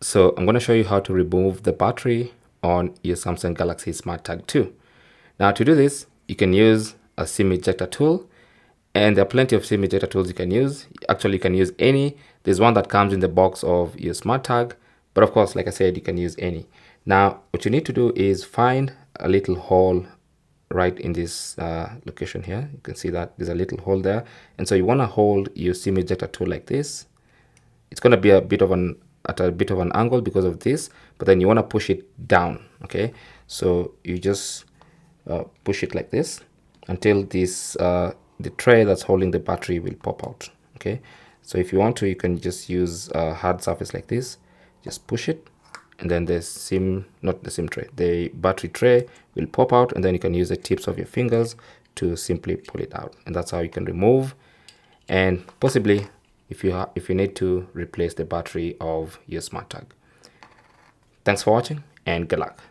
So I'm going to show you how to remove the battery on your Samsung Galaxy SmartTag 2. Now to do this, you can use a SIM ejector tool, and there are plenty of SIM ejector tools you can use. Actually, you can use any. There's one that comes in the box of your SmartTag, but of course, like I said, you can use any. Now, what you need to do is find a little hole right in this location here. You can see that there's a little hole there, and so you want to hold your SIM ejector tool like this. It's going to be a bit of an angle because of this, but then you want to push it down. Okay, so you just push it like this until this the tray that's holding the battery will pop out. Okay, so if you want to, you can just use a hard surface like this, just push it, and then the battery tray will pop out, and then you can use the tips of your fingers to simply pull it out. And that's how you can remove, and possibly if you need to replace the battery of your SmartTag. Thanks for watching, and good luck.